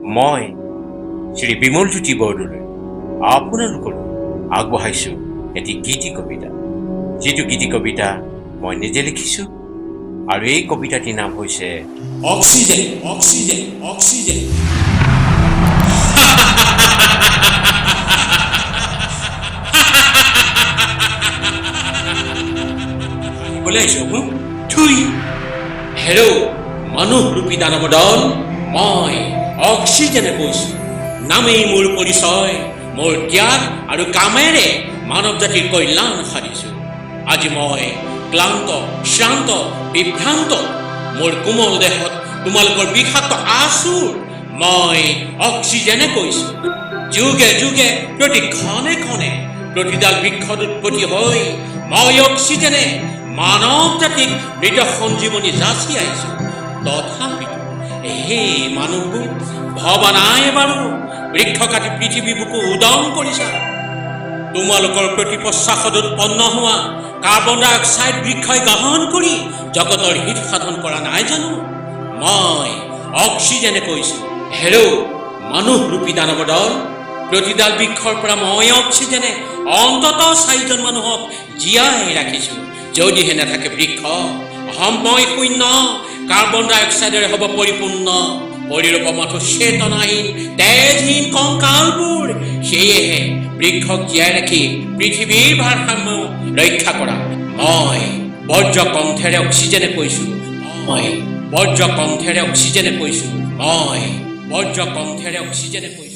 মই শ্ৰী বিমলজ্যোতি বৰদলৈ আপোনালোকলৈ আগবঢ়াইছোঁ এটি গীতি কবিতা, যিটো গীতি কবিতা মই নিজে লিখিছোঁ। আৰু এই কবিতাটিৰ নাম হৈছে অক্সিজেন, অক্সিজেন, অক্সিজেন। হেৰৌ মানুহ ৰূপী দানৱ দল, মই অক্সিজেনে কৈছোঁ। নামেই মোৰ পৰিচয়, মোৰ ত্যাগ আৰু কামেৰে মানৱ জাতিৰ কল্যাণ সাধিছোঁ। আজি মই ক্লান্ত, শ্ৰান্ত, বিভ্ৰান্ত, মোৰ কোমল দেহত তোমালোকৰ বিষাক্ত আচুৰ, মই অক্সিজেনে কৈছোঁ। যুগে যুগে প্ৰতি ক্ষণে ক্ষণে প্ৰতিডাল বৃক্ষত উৎপত্তি হৈ মই অক্সিজেনে মানৱ জাতিক মৃত সঞ্জীৱনী যাচি আহিছোঁ। তথাপিতো হে মানুহবোৰ, ভবা নাই বাৰু বৃক্ষ কাটি পৃথিৱী বুকু উদং কৰিছা? তোমালোকৰ প্ৰতি প্ৰশ্বাসত উৎপন্ন হোৱা কাৰ্বন ডাই অক্সাইড বৃক্ষই গ্ৰহণ কৰি জগতৰ হিত সাধন কৰা নাই জানো? মই অক্সিজেনে কৈছোঁ। হেৰৌ মানুহ ৰূপী দানৱ দল, প্ৰতিডাল বৃক্ষৰ পৰা মই অক্সিজেনে অন্তত 4জন মানুহক জীয়াই ৰাখিছোঁ। যদিহে নাথাকে বৃক্ষ, সময় শূন্য, কাৰ্বন ডাই অক্সাইডেৰে হ'ব পৰিপূৰ্ণ পৰিৰূপ মাথো চেতনাহীন তেজহীন কংকালবোৰ। সেয়েহে বৃক্ষক জীয়াই ৰাখি পৃথিৱীৰ ভাৰসাম্য ৰক্ষা কৰা মই বজ্ৰ কণ্ঠেৰে অক্সিজেনে কৈছোঁ। মই বজ্ৰ কণ্ঠেৰে অক্সিজেনে কৈছোঁ। মই বজ্ৰ কণ্ঠেৰে অক্সিজেনে কৈছোঁ।